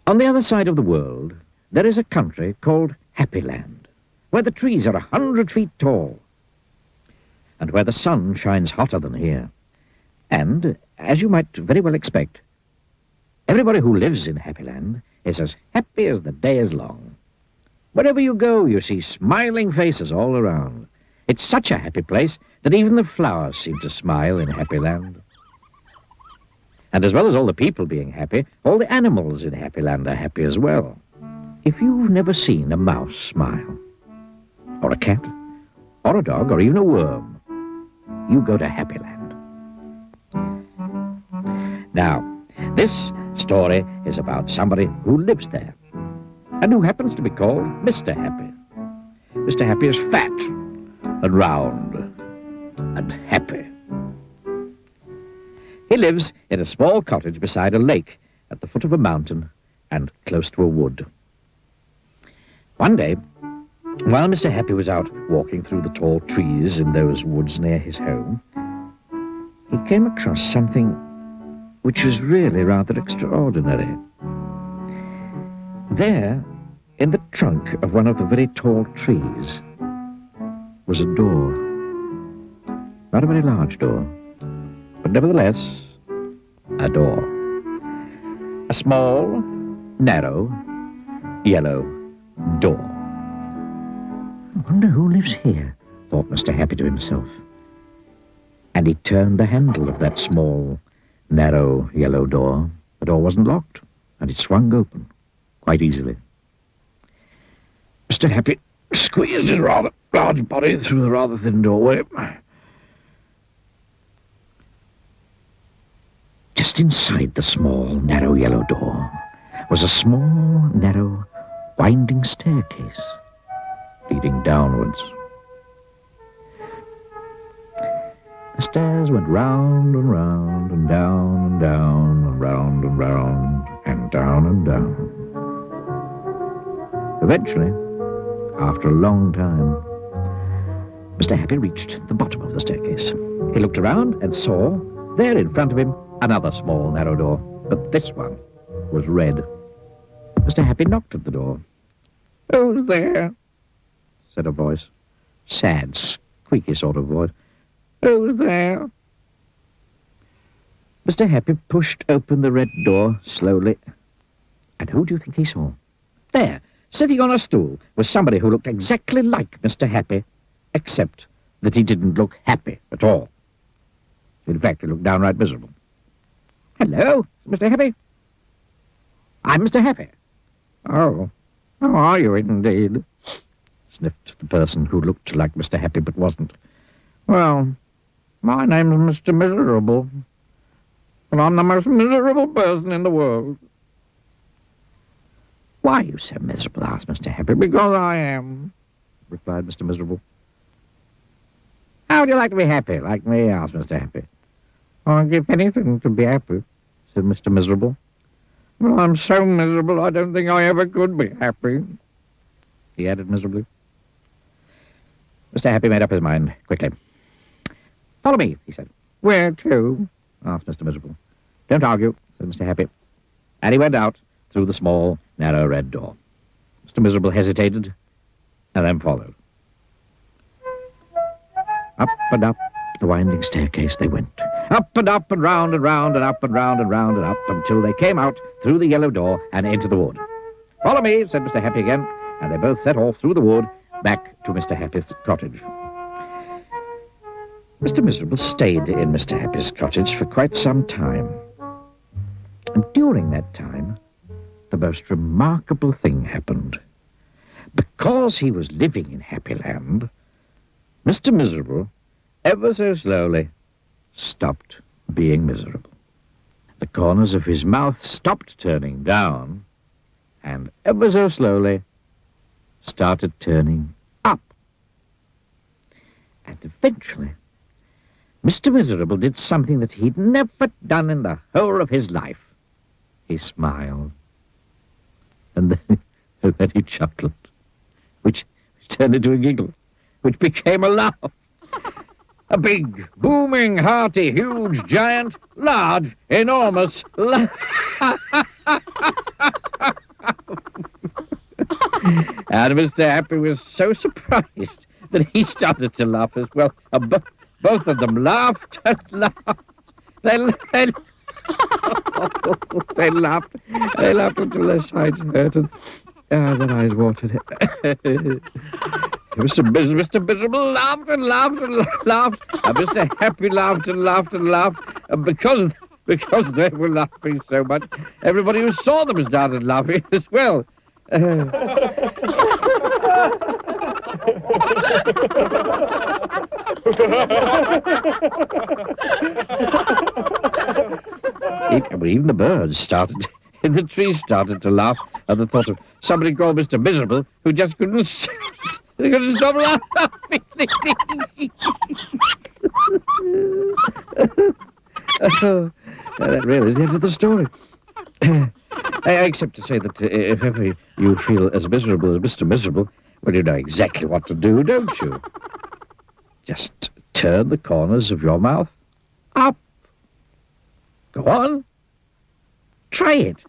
On the other side of the world, there is a country called Happy Land, where the trees are 100 feet tall, and where the sun shines hotter than here. And, as you might very well expect, everybody who lives in Happy Land is as happy as the day is long. Wherever you go, you see smiling faces all around. It's such a happy place that even the flowers seem to smile in Happy Land. And as well as all the people being happy, all the animals in Happy Land are happy as well. If you've never seen a mouse smile, or a cat, or a dog, or even a worm, you go to Happy Land. Now, this story is about somebody who lives there, and who happens to be called Mr. Happy. Mr. Happy is fat, and round, and happy. He lives in a small cottage beside a lake at the foot of a mountain and close to a wood. One day, while Mr. Happy was out walking through the tall trees in those woods near his home, he came across something which was really rather extraordinary. There, in the trunk of one of the very tall trees, was a door. Not a very large door, but nevertheless, a door. A small, narrow, yellow door. I wonder who lives here, thought Mr. Happy to himself. And he turned the handle of that small, narrow, yellow door. The door wasn't locked, and it swung open quite easily. Mr. Happy squeezed his rather large body through the rather thin doorway. Just inside the small, narrow yellow door was a small, narrow, winding staircase leading downwards. The stairs went round and round and down and down and round and round and down and down. Eventually, after a long time, Mr. Happy reached the bottom of the staircase. He looked around and saw, there in front of him, another small, narrow door, but this one was red. Mr. Happy knocked at the door. "Who's there?" said a voice. Sad, squeaky sort of voice. "Who's there?" Mr. Happy pushed open the red door slowly. And who do you think he saw? There, sitting on a stool, was somebody who looked exactly like Mr. Happy, except that he didn't look happy at all. In fact, he looked downright miserable. "Hello, Mr. Happy." "I'm Mr. Happy." "Oh, how are you indeed?" sniffed the person who looked like Mr. Happy but wasn't. "Well, my name's Mr. Miserable, and I'm the most miserable person in the world." "Why are you so miserable?" asked Mr. Happy. "Because I am," replied Mr. Miserable. "How would you like to be happy, like me?" asked Mr. Happy. "I'd give anything to be happy," said Mr. Miserable. "Well, I'm so miserable I don't think I ever could be happy," he added miserably. Mr. Happy made up his mind quickly. "Follow me," he said. "Where to?" asked Mr. Miserable. "Don't argue," said Mr. Happy. And he went out through the small, narrow red door. Mr. Miserable hesitated, and then followed. Up and up the winding staircase they went. Up and round and round and up and round and round and up until they came out through the yellow door and into the wood. "Follow me," said Mr. Happy again, and they both set off through the wood back to Mr. Happy's cottage. Mr. Miserable stayed in Mr. Happy's cottage for quite some time. And during that time, the most remarkable thing happened. Because he was living in Happy Land, Mr. Miserable, ever so slowly, stopped being miserable. The corners of his mouth stopped turning down, and ever so slowly started turning up. And eventually, Mr. Miserable did something that he'd never done in the whole of his life. He smiled. And then he chuckled, which turned into a giggle, which became a laugh. A big, booming, hearty, huge, giant, large, enormous laugh. And Mr. Happy was so surprised that he started to laugh as well. Both of them laughed and laughed. They laughed. They laughed until their sides hurt and their eyes watered. Mr. Miserable laughed and laughed and laughed. And Mr. Happy laughed and laughed and laughed. And because they were laughing so much, everybody who saw them started laughing as well. Even the birds in the trees started to laugh at the thought of somebody called Mr. Miserable who just couldn't stop laughing. That really is the end of the story. Except to say that if ever you feel as miserable as Mr. Miserable, well, you know exactly what to do, don't you? Just turn the corners of your mouth up. Go on. Try it.